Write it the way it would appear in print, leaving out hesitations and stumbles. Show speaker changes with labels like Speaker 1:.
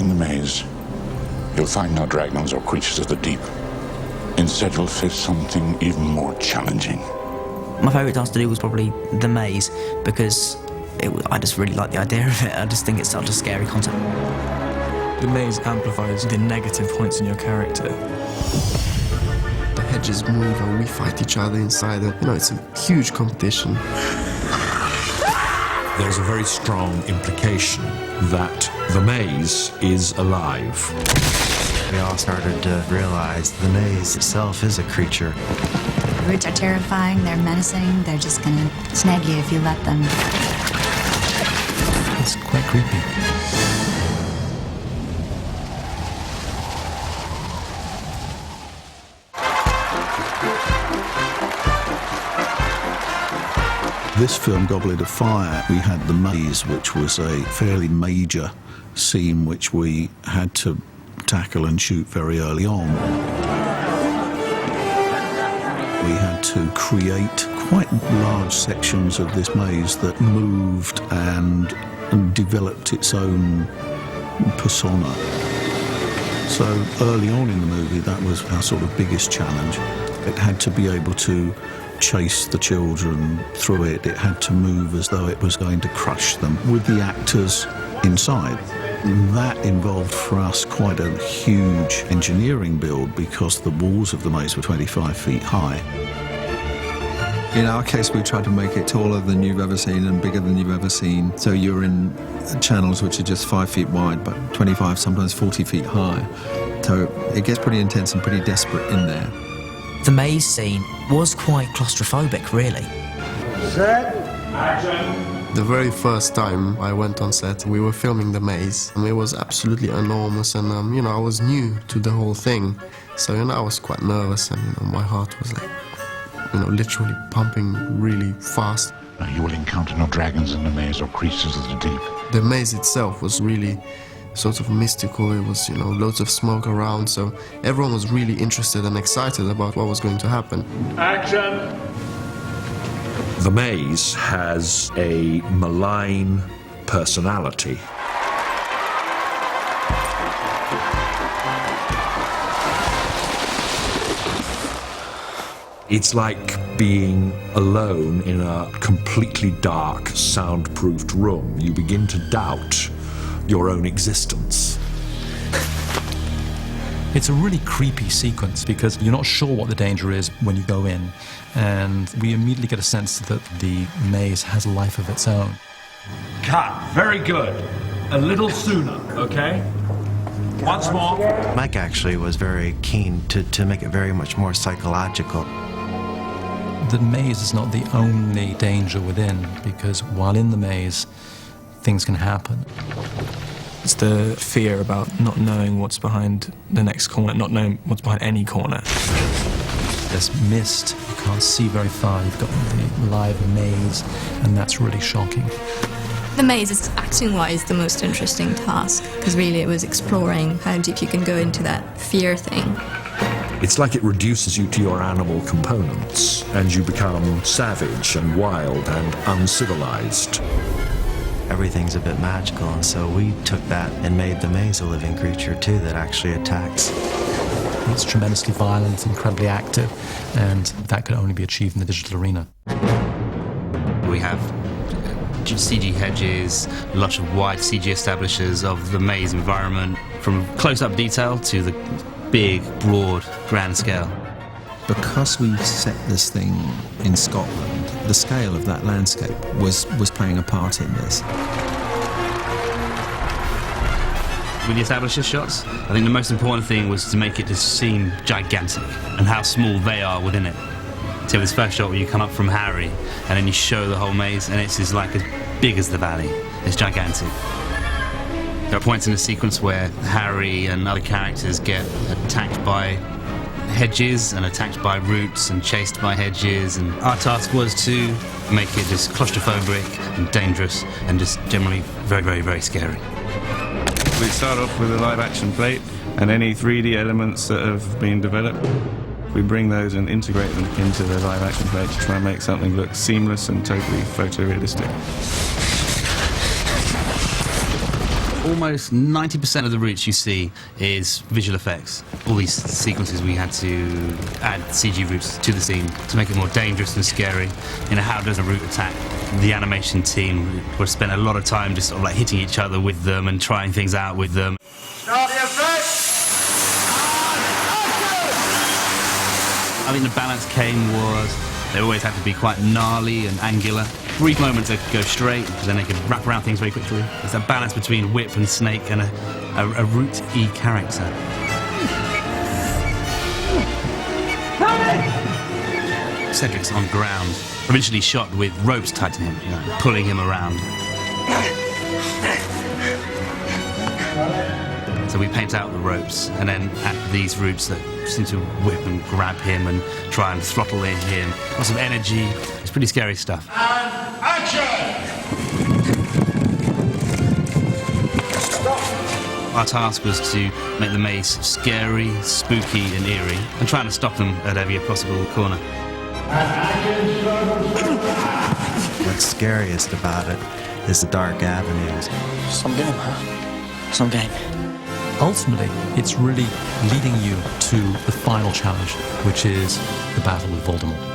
Speaker 1: In the maze, you'll find no dragons or creatures of the deep. Instead, you'll face something even more challenging.
Speaker 2: My favourite task to do was probably the maze, because I just really like the idea of it. I just think it's such a scary concept.
Speaker 3: The maze amplifies the negative points in your character.
Speaker 4: The hedges move and we fight each other inside it. You know, it's a huge competition.
Speaker 5: There's a very strong implication that the maze is alive.
Speaker 6: We all started to realize the maze itself is a creature.
Speaker 7: The roots are terrifying, they're menacing, they're just gonna snag you if you let them.
Speaker 3: It's quite creepy.
Speaker 8: This film, Goblet of Fire, we had the maze, which was a fairly major scene which we had to tackle and shoot very early on. We had to create quite large sections of this maze that moved and developed its own persona. So early on in the movie, that was our sort of biggest challenge. It had to be able to chase the children through it. It had to move as though it was going to crush them with the actors inside. That involved for us quite a huge engineering build because the walls of the maze were 25 feet high.
Speaker 9: In our case, we tried to make it taller than you've ever seen and bigger than you've ever seen. So you're in channels which are just 5 feet wide, but 25, sometimes 40 feet high. So it gets pretty intense and pretty desperate in there.
Speaker 2: The maze scene was quite claustrophobic, really.
Speaker 1: Set, action.
Speaker 4: The very first time I went on set, we were filming the maze, and it was absolutely enormous, and you know, I was new to the whole thing, so you know, I was quite nervous, and you know, my heart was like, you know, literally pumping really fast.
Speaker 1: You will encounter no dragons in the maze or creatures of the deep.
Speaker 4: The maze itself was really sort of mystical. It was, you know, loads of smoke around, so everyone was really interested and excited about what was going to happen.
Speaker 1: Action!
Speaker 5: The maze has a malign personality. It's like being alone in a completely dark, soundproofed room. You begin to doubt your own existence.
Speaker 3: It's a really creepy sequence because you're not sure what the danger is when you go in, and we immediately get a sense that the maze has a life of its own.
Speaker 10: Cut. Very good. A little sooner, okay? Once more.
Speaker 6: Mike actually was very keen to make it very much more psychological.
Speaker 3: The maze is not the only danger within, because while in the maze, things can happen. It's the fear about not knowing what's behind the next corner, not knowing what's behind any corner. There's mist, you can't see very far, you've got the live maze, and that's really shocking.
Speaker 11: The maze is acting-wise the most interesting task, because really it was exploring how deep you can go into that fear thing.
Speaker 5: It's like it reduces you to your animal components, and you become savage and wild and uncivilized.
Speaker 6: Everything's a bit magical, and so we took that and made the maze a living creature too that actually attacks.
Speaker 3: It's tremendously violent, incredibly active, and that could only be achieved in the digital arena.
Speaker 12: We have CG hedges, lots of wide CG establishers of the maze environment, from close-up detail to the big, broad, grand scale.
Speaker 9: Because we set this thing in Scotland, the scale of that landscape was playing a part in this.
Speaker 12: With the establisher shots, I think the most important thing was to make it just seem gigantic and how small they are within it. So this first shot where you come up from Harry and then you show the whole maze and it's just like as big as the valley. It's gigantic. There are points in the sequence where Harry and other characters get attacked by hedges and attacked by roots and chased by hedges, and our task was to make it just claustrophobic and dangerous and just generally very, very, very scary.
Speaker 13: We start off with a live action plate and any 3D elements that have been developed. We bring those and integrate them into the live action plate to try and make something look seamless and totally photorealistic.
Speaker 12: Almost 90% of the routes you see is visual effects. All these sequences we had to add CG routes to the scene to make it more dangerous and scary. You know, how does a route attack? The animation team would spend a lot of time just sort of like hitting each other with them and trying things out with them.
Speaker 10: Start the effect!
Speaker 12: I think the balance came was they always had to be quite gnarly and angular. Brief moments they could go straight, but then they could wrap around things very quickly. There's a balance between whip and snake and a root-y character. Cedric's on ground, originally shot with ropes tied to him, you know, pulling him around. So we paint out the ropes and then add these roots that seem to whip and grab him and try and throttle in him. Lots of energy. It's pretty scary stuff.
Speaker 10: And action!
Speaker 12: Our task was to make the maze scary, spooky and eerie and trying to stop them at every possible corner.
Speaker 6: What's scariest about it is the dark avenues.
Speaker 2: Some game, huh? Some game.
Speaker 3: Ultimately, it's really leading you to the final challenge, which is the battle with Voldemort.